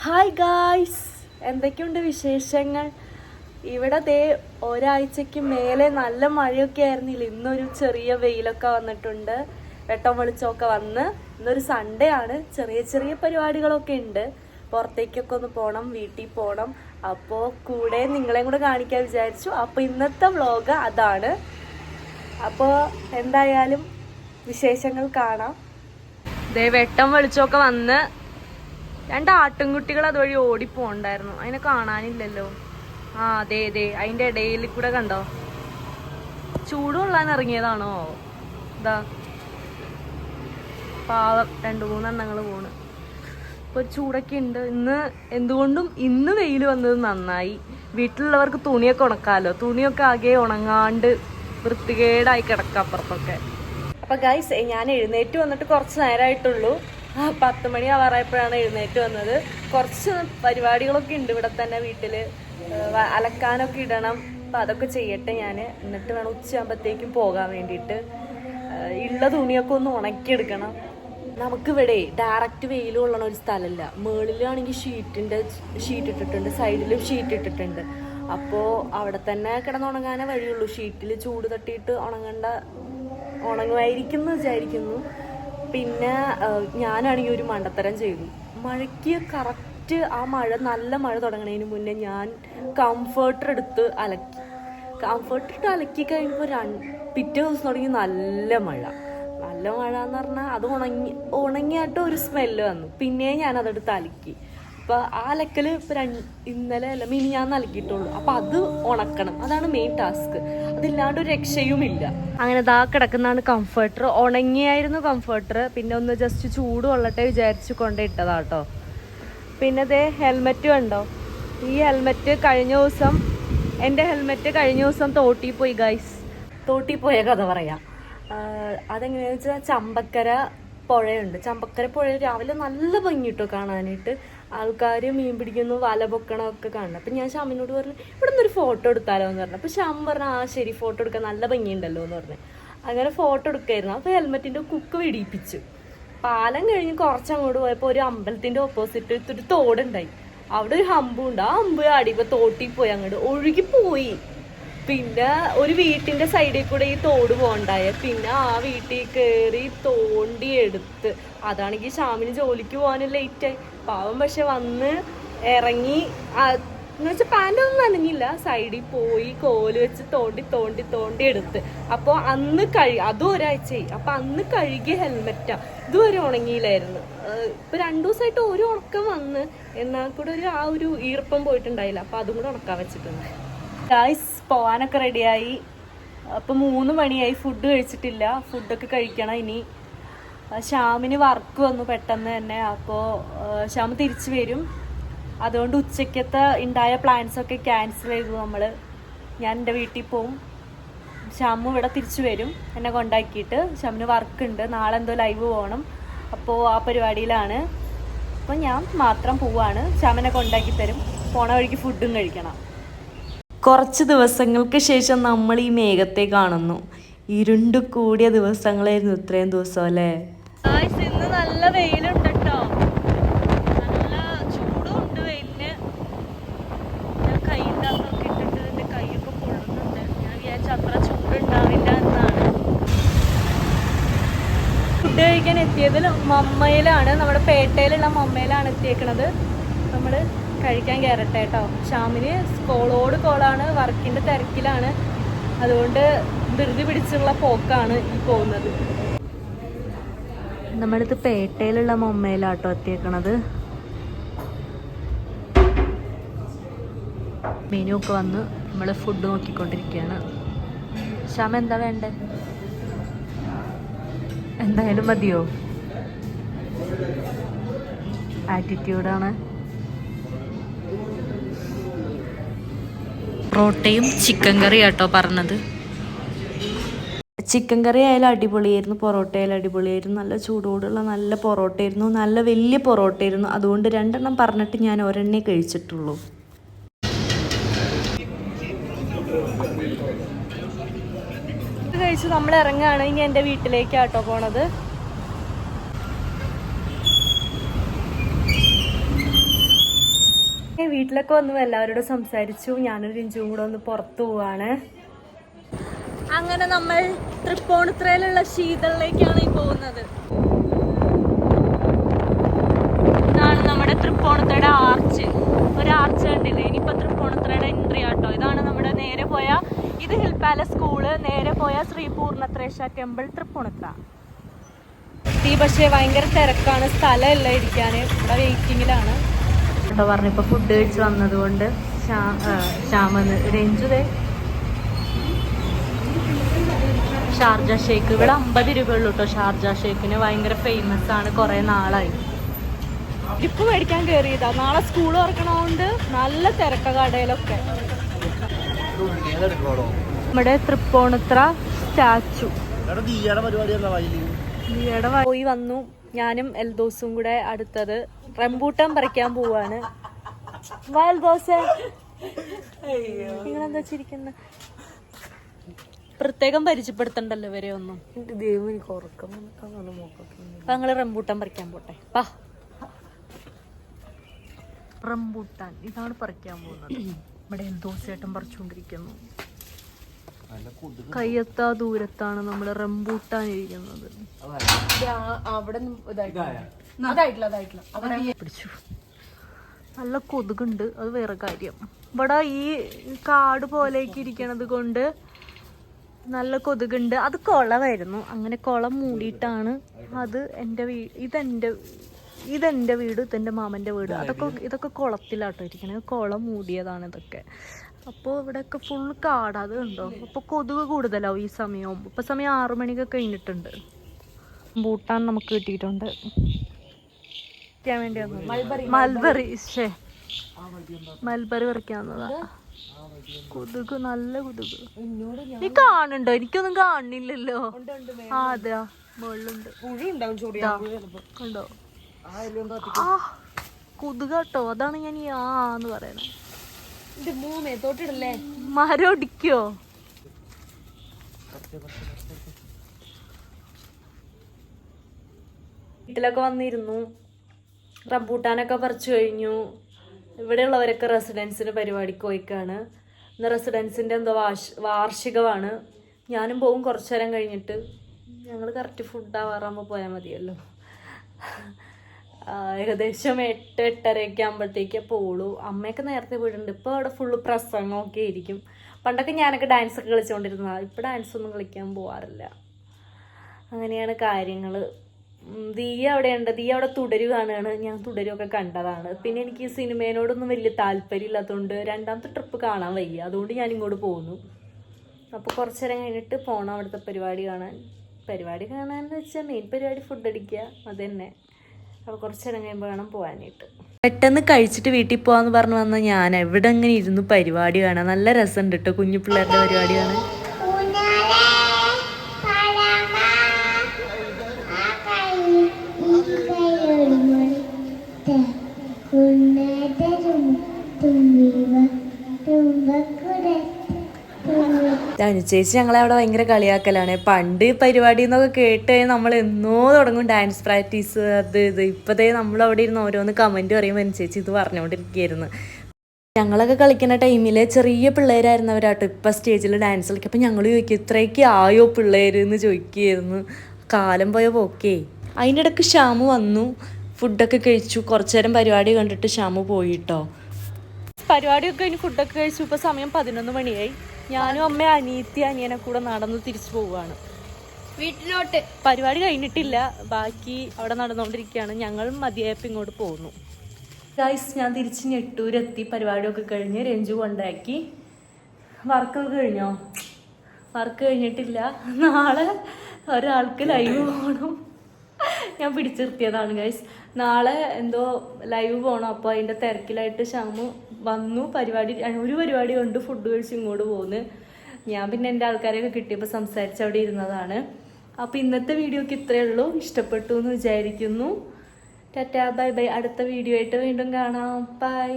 Hi guys, എന്തൊക്കെയുണ്ട് വിശേഷങ്ങൾ? ഇവിടെ ദേ ഒരാഴ്ചയ്ക്ക് മേലെ നല്ല മഴയൊക്കെ ആയിരുന്നില്ല. ഇന്നൊരു ചെറിയ വെയിലൊക്കെ വന്നിട്ടുണ്ട്, വെട്ടം വെളിച്ചമൊക്കെ വന്ന്. ഇന്നൊരു സൺഡേ ആണ്. ചെറിയ ചെറിയ പരിപാടികളൊക്കെ ഉണ്ട്. പുറത്തേക്കൊക്കെ ഒന്ന് പോകണം, വീട്ടിൽ പോകണം. അപ്പോൾ കൂടെ നിങ്ങളെയും കൂടെ കാണിക്കാൻ വിചാരിച്ചു. അപ്പോൾ ഇന്നത്തെ വ്ളോഗ് അതാണ്. അപ്പോൾ എന്തായാലും വിശേഷങ്ങൾ കാണാം. ദേ വെട്ടം വെളിച്ചമൊക്കെ വന്ന് രണ്ട് ആട്ടിൻകുട്ടികൾ അതുവഴി ഓടിപ്പോണ്ടായിരുന്നു. അതിനെ കാണാനില്ലല്ലോ. അതെ അതിന്റെ ഇടയിൽ കൂടെ കണ്ടോ? ചൂട് കൊള്ളാൻ ഇറങ്ങിയതാണോ? ഇതാ പാവം 2-3 എണ്ണങ്ങൾ പോണ്. ഇപ്പൊ ചൂടൊക്കെ ഉണ്ട്. എന്തുകൊണ്ടും ഇന്ന് വെയിൽ വന്നത് നന്നായി. വീട്ടിലുള്ളവർക്ക് തുണിയൊക്കെ ഉണക്കാമല്ലോ. തുണിയൊക്കെ ആകെ ഉണങ്ങാണ്ട് വൃത്തികേടായി കിടക്കാം അപ്പുറത്തൊക്കെ. അപ്പൊ ഗൈസ്, ഞാൻ എഴുന്നേറ്റ് വന്നിട്ട് കുറച്ച് നേരമായിട്ടുള്ളൂ. 10 മണി ആവാറായപ്പോഴാണ് എഴുന്നേറ്റ് വന്നത്. കുറച്ച് പരിപാടികളൊക്കെ ഉണ്ട് ഇവിടെ തന്നെ വീട്ടില്. അലക്കാനൊക്കെ ഇടണം. അപ്പം അതൊക്കെ ചെയ്യട്ടെ ഞാൻ. എന്നിട്ട് വേണം ഉച്ചയാകുമ്പോഴത്തേക്കും പോകാൻ വേണ്ടിയിട്ട്. ഉള്ള തുണിയൊക്കെ ഒന്ന് ഉണക്കിയെടുക്കണം. നമുക്കിവിടെ ഡയറക്റ്റ് വെയിൽ കൊള്ളണ ഒരു സ്ഥലമല്ല. മുകളിലാണെങ്കിൽ ഷീറ്റ് ഇട്ടിട്ടുണ്ട്, സൈഡിലും ഷീറ്റ് ഇട്ടിട്ടുണ്ട്. അപ്പോൾ അവിടെ തന്നെ കിടന്നുണങ്ങാനേ വഴിയുള്ളൂ. ഷീറ്റിൽ ചൂട് തട്ടിയിട്ട് ഉണങ്ങുമായിരിക്കും എന്ന് വിചാരിക്കുന്നു. പിന്നെ ഞാനാണെങ്കിൽ ഒരു മണ്ടത്തരം ചെയ്തു. മഴയ്ക്ക് കറക്റ്റ് നല്ല മഴ തുടങ്ങുന്നതിന് മുന്നേ ഞാൻ കംഫർട്ടർ എടുത്ത് അലക്കി. കംഫർട്ടർ ഇട്ട് അലക്കി കഴിയുമ്പോൾ പിറ്റേ ദിവസം തുടങ്ങി നല്ല മഴ എന്ന് പറഞ്ഞാൽ അത് ഉണങ്ങിയായിട്ട് ഒരു സ്മെല്ല് വന്നു. പിന്നെ ഞാനതെടുത്ത് അലക്കി. അപ്പോൾ ആ അലക്കൽ ഇന്നലെ അല്ല മിനിഞ്ഞാന്ന് അലക്കിയിട്ടുള്ളൂ. അപ്പം അത് ഉണക്കണം. അതാണ് മെയിൻ ടാസ്ക്. അതില്ലാണ്ട് ഒരു രക്ഷയുമില്ല. അങ്ങനെ ദാ കിടക്കുന്നതാണ് കംഫർട്ടർ. ഉണങ്ങിയായിരുന്നു കംഫർട്ടർ. പിന്നെ ഒന്ന് ജസ്റ്റ് ചൂട് കൊള്ളട്ടെ വിചാരിച്ച് കൊണ്ടിട്ടതാട്ടോ. പിന്നെ ദേ ഹെൽമെറ്റ് കണ്ടോ? ഈ ഹെൽമെറ്റ് എൻ്റെ ഹെൽമെറ്റ് കഴിഞ്ഞ ദിവസം തോട്ടിൽ പോയി ഗൈസ്. തോട്ടിൽ പോയ കഥ പറയാം. അതെങ്ങനെയാണെന്ന് വെച്ചാൽ ചമ്പക്കര പുഴയുണ്ട്. ചമ്പക്കര പുഴ രാവിലെ നല്ല ഭംഗി കിട്ടും കാണാനായിട്ട്. ആൾക്കാർ മീൻ പിടിക്കുന്നു, വല പൊക്കണമൊക്കെ കാണണം. അപ്പം ഞാൻ ഷാമിനോട് പറഞ്ഞു, ഇവിടെ നിന്നൊരു ഫോട്ടോ എടുത്താലോ എന്ന് പറഞ്ഞു. അപ്പോൾ ഷാം പറഞ്ഞു, ശരി, ഫോട്ടോ എടുക്കാൻ നല്ല ഭംഗിയുണ്ടല്ലോ എന്ന് പറഞ്ഞു. അങ്ങനെ ഫോട്ടോ എടുക്കായിരുന്നു. അപ്പോൾ ഹെൽമെറ്റിൻ്റെ കുക്ക് വെടിയിപ്പിച്ചു. പാലം കഴിഞ്ഞ് കുറച്ചങ്ങോട്ട് പോയപ്പോൾ ഒരു അമ്പലത്തിൻ്റെ ഓപ്പോസിറ്റ് ഒരു തോടുണ്ടായി. അവിടെ ഒരു ഹമ്പുണ്ട്. ആ ഹമ്പ് ആടിയപ്പോൾ തോട്ടിൽ പോയി അങ്ങോട്ട് ഒഴുകിപ്പോയി. പിന്നെ ഒരു വീട്ടിൻ്റെ സൈഡിൽ കൂടെ ഈ തോട് പോകണ്ടായ. പിന്നെ ആ വീട്ടിൽ കയറി തോണ്ടി എടുത്ത്. അതാണെങ്കിൽ ഷാമിന് ജോലിക്ക് പോകാനും ലേറ്റായി. പാവം പക്ഷെ വന്ന് ഇറങ്ങി എന്ന് വെച്ചാൽ പാൻ്റൊന്നും നനഞ്ഞില്ല. സൈഡിൽ പോയി കോല് വെച്ച് തോണ്ടി എടുത്ത്. അപ്പോൾ അന്ന് അതും ഒരാഴ്ചയായി. അപ്പം അന്ന് കഴുകിയ ഹെൽമെറ്റാ. ഇതുവരെ ഉണങ്ങിയില്ലായിരുന്നു. ഇപ്പം 2 ദിവസമായിട്ട് ഒരു ഉണക്കം വന്ന്. എന്നാൽ കൂടെ ഒരു ഈർപ്പം പോയിട്ടുണ്ടായില്ല. അപ്പം അതും കൂടെ ഉണക്കാൻ വെച്ചിട്ടുണ്ട്. ഗായ്സ്, പോകാനൊക്കെ റെഡിയായി. അപ്പം 3 മണിയായി. ഫുഡ് കഴിച്ചിട്ടില്ല. ഫുഡൊക്കെ കഴിക്കണം ഇനി. ഷ്യാമിന് വർക്ക് വന്നു പെട്ടെന്ന് തന്നെ. അപ്പോൾ ഷ്യാം തിരിച്ചു വരും. അതുകൊണ്ട് ഉച്ചയ്ക്കത്തെ ഉണ്ടായ പ്ലാൻസൊക്കെ ക്യാൻസൽ ചെയ്തു നമ്മൾ. ഞാൻ എൻ്റെ വീട്ടിൽ പോവും. ഷ്യാമും ഇവിടെ തിരിച്ചു വരും എന്നെ കൊണ്ടാക്കിയിട്ട്. ഷ്യാമിന് വർക്കുണ്ട്. നാളെ എന്തോ ലൈവ് പോകണം. അപ്പോൾ ആ പരിപാടിയിലാണ്. അപ്പോൾ ഞാൻ മാത്രം പോവാണ്. ഷ്യാമിനെ കൊണ്ടാക്കി തരും. പോണ വഴിക്ക് ഫുഡും കഴിക്കണം. കുറച്ച് ദിവസങ്ങൾക്ക് ശേഷം നമ്മൾ ഈ മേഘത്തെ കാണുന്നു. ഇരുണ്ടു കൂടിയ ദിവസങ്ങളായിരുന്നു ഇത്രയും ദിവസം അല്ലേ? ഇന്ന് നല്ല വെയിലുണ്ട് കേട്ടോ. നല്ല ചൂടും ഉണ്ട് വെയിലിന്. ഞാൻ കൈൻ്റെ അകത്തൊക്കെ ഇട്ടിട്ട് എൻ്റെ കൈയൊക്കെ പൊള്ളുന്നുണ്ട്. ഞാൻ വിചാരിച്ച അത്ര ചൂടുണ്ടാവില്ല എന്നാണ്. ഫുഡ് കഴിക്കാൻ എത്തിയത് മമ്മയിലാണ്. നമ്മുടെ പേട്ടയിലുള്ള മമ്മയിലാണ് എത്തിയേക്കണത്. നമ്മൾ കഴിക്കാൻ കയറട്ടെ കേട്ടോ. ഷാമിന് കോളാണ്. വർക്കിൻ്റെ തിരക്കിലാണ്. അതുകൊണ്ട് ധൃതി പിടിച്ചുള്ള പോക്കാണ് ഈ പോകുന്നത്. നമ്മളിത് പേട്ടയിലുള്ള മമ്മയിലാട്ടോ എത്തിയേക്കണത്. മെനു ഒക്കെ വന്ന് നമ്മൾ ഫുഡ് നോക്കിക്കൊണ്ടിരിക്കുകയാണ്. ഷാമ എന്താ വേണ്ടേ? എന്തായാലും മതിയോ? ആറ്റിറ്റ്യൂഡാണ്. പൊറോട്ടയും ചിക്കൻ കറി ആട്ടോ പറഞ്ഞത്. ചിക്കൻ കറി ആയാലും അടിപൊളിയായിരുന്നു, പൊറോട്ട ആയാലും അടിപൊളിയായിരുന്നു. നല്ല ചൂടോടുള്ള നല്ല പൊറോട്ടയായിരുന്നു. നല്ല വലിയ പൊറോട്ടയായിരുന്നു. അതുകൊണ്ട് 2 എണ്ണം പറഞ്ഞിട്ട് ഞാൻ ഒരെണ്ണേ കഴിച്ചിട്ടുള്ളൂ. കഴിച്ച് നമ്മൾ ഇറങ്ങുകയാണ്. ഇനി എൻ്റെ വീട്ടിലേക്കാട്ടോ പോണത്. വീട്ടിലൊക്കെ വന്നു എല്ലാവരോടും സംസാരിച്ചു. ഞാനൊരു രഞ്ജുവും കൂടെ ഒന്ന് പുറത്തു പോവാണ്. അങ്ങനെ നമ്മൾ തൃപ്പൂണിത്തുറയിലുള്ള ശീതളിലേക്കാണ് ഈ പോകുന്നത്. ഇതാണ് നമ്മുടെ തൃപ്പൂണിത്തുറയുടെ ആർച്ച്. ഒരു ആർച്ച് കണ്ടില്ലേ? ഇനിയിപ്പോൾ തൃപ്പൂണിത്തുറയുടെ എൻട്രി ആട്ടോ. ഇതാണ് നമ്മുടെ നേരെ പോയ, ഇത് ഹിൽ പാലസ് സ്കൂള്, നേരെ പോയ ശ്രീ പൂർണ്ണത്രേശ ടെമ്പിൾ തൃപ്പൂണിത്തുറ. പക്ഷേ ഭയങ്കര തിരക്കാണ്, സ്ഥലമല്ല ഇരിക്കാൻ. ഇവിടെ വെയിറ്റിങ്ങിലാണ് കേട്ടോ. പറഞ്ഞിപ്പോൾ ഫുഡ് കഴിച്ച് വന്നതുകൊണ്ട് രഞ്ജുദേ ഷാർജ ഷേക്ക് ഇവിടെ 50 രൂപയുള്ളൂ കേട്ടോ. ഷാർജ ഷേക്കിന് ഭയങ്കര ഫേമസ് ആണ്, കുറേ നാളായി. ഇരിപ്പ് മേടിക്കാൻ കയറിയതാ. നാളെ സ്കൂൾ തുറക്കണോണ്ട് നല്ല തിരക്ക കടയിലൊക്കെ. നമ്മുടെ തൃപ്പൂണിത്തുറ സ്റ്റാച്ചു പോയി വന്നു. ഞാനും എൽദോസും കൂടെ അടുത്തത് റംബൂട്ടാൻ പറിക്കാൻ പോവാണ്. നിങ്ങളെന്താ ചിരിക്കുന്ന? പ്രത്യേകം പരിചയപ്പെടുത്തണ്ടല്ലോ ഇവരെ ഒന്നും. ഞങ്ങള് റംബൂട്ടാൻ പറിക്കാൻ പോട്ടെ. റംബൂട്ടാൻ ഇതാണ് പറിക്കാൻ പോകുന്നത്. ഇവിടെ എൽദോസേട്ടൻ പറിച്ചുകൊണ്ടിരിക്കുന്നു. കയ്യെത്താ ദൂരത്താണ് നമ്മള് റംബൂട്ടാൻ ഇരിക്കുന്നത്. പിടിച്ചു. നല്ല കൊതുകുണ്ട്, അത് വേറെ കാര്യം. ഇവിടെ ഈ കാട് പോലേക്ക് ഇരിക്കണത് കൊണ്ട് നല്ല കൊതുകുണ്ട്. അത് കുളമായിരുന്നു, അങ്ങനെ കുളം മൂടിയിട്ടാണ്. അത് ഇതെന്റെ വീട്, ഇതെന്റെ മാമന്റെ വീട്. ഇതൊക്കെ കുളത്തിലാട്ടോ ഇരിക്കണത്. കുളം മൂടിയതാണ് ഇതൊക്കെ. അപ്പോൾ ഇവിടെയൊക്കെ ഫുൾ കാട്. അത് കണ്ടോ? അപ്പോൾ കൊതുക് കൂടുതലാവും ഈ സമയവും. ഇപ്പം സമയം 6 മണിക്ക് കഴിഞ്ഞിട്ടുണ്ട്. ബൂട്ടാൻ നമുക്ക് കിട്ടിയിട്ടുണ്ട്. മൽബറി പറിക്കാവുന്നതാ. കൊതുക്, നല്ല കൊതുക്. നീ കാണുന്നുണ്ടോ? എനിക്കൊന്നും കാണുന്നില്ലല്ലോ. അതെയാ, മുകളിലുണ്ട്. കണ്ടോ? കൊതുക് കേട്ടോ. അതാണ് ഞാൻ ഈ ആന്ന് പറയണേ. മരം ഒടിക്കോ? വീട്ടിലൊക്കെ വന്നിരുന്നു. റംബൂട്ടാനൊക്കെ പറിച്ചു കഴിഞ്ഞു. ഇവിടെയുള്ളവരൊക്കെ റെസിഡൻസിന് പരിപാടിക്ക് പോയിക്കാണ്. ഇന്ന് റെസിഡൻസിൻ്റെ എന്തോ വാർഷികമാണ്. ഞാനും പോകും കുറച്ചു നേരം കഴിഞ്ഞിട്ട്. ഞങ്ങൾ കറക്റ്റ് ഫുഡ് ആവാറാകുമ്പോൾ പോയാൽ മതിയല്ലോ. ഏകദേശം 8-8:30 ആകുമ്പോഴത്തേക്കേ പോവുള്ളൂ. അമ്മയൊക്കെ നേരത്തെ പോയിട്ടുണ്ട്. ഇപ്പോൾ അവിടെ ഫുള്ള് പ്രസംഗമൊക്കെ ആയിരിക്കും. പണ്ടൊക്കെ ഞാനൊക്കെ ഡാൻസൊക്കെ കളിച്ചുകൊണ്ടിരുന്നതാണ്. ഇപ്പോൾ ഡാൻസൊന്നും കളിക്കാൻ പോകാറില്ല. അങ്ങനെയാണ് കാര്യങ്ങൾ. ദിയ അവിടെയുണ്ട്. ദിയ അവിടെ തുടരു കാണുകയാണ്. ഞാൻ തുടരുമൊക്കെ കണ്ടതാണ്. പിന്നെ എനിക്ക് സിനിമേനോടൊന്നും വലിയ താല്പര്യമില്ലാത്തതുകൊണ്ട് 2ാമത്തെ ട്രിപ്പ് കാണാൻ വയ്യ. അതുകൊണ്ട് ഞാൻ ഇങ്ങോട്ട് പോകുന്നു. അപ്പോൾ കുറച്ച് നേരം കഴിഞ്ഞിട്ട് പോകണം അവിടുത്തെ പരിപാടി കാണാൻ. പരിപാടി കാണാമെന്ന് വെച്ചാൽ മെയിൻ പരിപാടി ഫുഡ് അടിക്കുക, അത് തന്നെ. അപ്പോൾ കുറച്ച് നേരം കഴിയുമ്പോൾ വേണം പോകാനായിട്ട്. പെട്ടെന്ന് കഴിച്ചിട്ട് വീട്ടിൽ പോകാമെന്ന് പറഞ്ഞു വന്നാൽ ഞാൻ എവിടെ അങ്ങനെ ഇരുന്നു പരിപാടി കാണാൻ. നല്ല രസമുണ്ട് കേട്ടോ, കുഞ്ഞു പിള്ളേരുടെ പരിപാടി കാണാൻ. അനുചേച്ചി ഞങ്ങളെ അവിടെ ഭയങ്കര കളിയാക്കലാണ്. പണ്ട് പരിപാടി എന്നൊക്കെ കേട്ട് നമ്മൾ എന്നോ തുടങ്ങും ഡാൻസ് പ്രാക്ടീസ്, അത് ഇത്. ഇപ്പോഴത്തേ നമ്മളവിടെ ഇരുന്ന് ഓരോന്ന് കമൻറ്റ് പറയുമ്പോൾ അനുചേച്ചി ഇത് പറഞ്ഞുകൊണ്ടിരിക്കുകയായിരുന്നു. ഞങ്ങളൊക്കെ കളിക്കുന്ന ടൈമിൽ ചെറിയ പിള്ളേരായിരുന്നവരാട്ടോ ഇപ്പം സ്റ്റേജിൽ ഡാൻസ് കളിക്കുക. അപ്പം ഞങ്ങൾ ചോദിക്കും ഇത്രയൊക്കെ ആയോ പിള്ളേർ എന്ന് ചോദിക്കുകയായിരുന്നു. കാലം പോയ പോക്കേ. അതിൻ്റെ ഇടയ്ക്ക് ഷ്യാമു വന്നു, ഫുഡൊക്കെ കഴിച്ചു. കുറച്ചു നേരം പരിപാടി കണ്ടിട്ട് ഷ്യാമു പോയിട്ടോ. പരിപാടിയൊക്കെ കഴിഞ്ഞ് ഫുഡൊക്കെ കഴിച്ചു. ഇപ്പോൾ സമയം 11 മണിയായി. ഞാനും അമ്മ, അനിയനെ കൂടെ നടന്ന് തിരിച്ചു പോവുകയാണ് വീട്ടിലോട്ട്. പരിപാടി കഴിഞ്ഞിട്ടില്ല, ബാക്കി അവിടെ നടന്നുകൊണ്ടിരിക്കുകയാണ്. ഞങ്ങൾ മതിയായപ്പോൾ ഇങ്ങോട്ട് പോകുന്നു. ഗൈസ്, ഞാൻ തിരിച്ച് ഞെട്ടൂരെത്തി. പരിപാടിയൊക്കെ കഴിഞ്ഞ് രഞ്ജു കൊണ്ടാക്കി. വർക്കൊക്കെ കഴിഞ്ഞോ? വർക്ക് കഴിഞ്ഞിട്ടില്ല. നാളെ ഒരാൾക്ക് ലൈവ് പോകണം. ഞാൻ പിടിച്ചിർത്തിയതാണ് ഗൈസ്. നാളെ എന്തോ ലൈവ് പോകണം. അപ്പോൾ അതിൻ്റെ തിരക്കിലായിട്ട് ഷ്യാമു വന്നു. ഒരു പരിപാടി കൊണ്ട് ഫുഡ് കഴിച്ച് ഇങ്ങോട്ട് പോകുന്നു. ഞാൻ പിന്നെ എൻ്റെ ആൾക്കാരെയൊക്കെ കിട്ടിയപ്പോൾ സംസാരിച്ച് അവിടെ ഇരുന്നതാണ്. അപ്പോൾ ഇന്നത്തെ വീഡിയോക്ക് ഇത്രയേ ഉള്ളൂ. ഇഷ്ടപ്പെട്ടു എന്ന് വിചാരിക്കുന്നു. Tata, bye bye. അടുത്ത വീഡിയോ ആയിട്ട് വീണ്ടും കാണാം. ബൈ.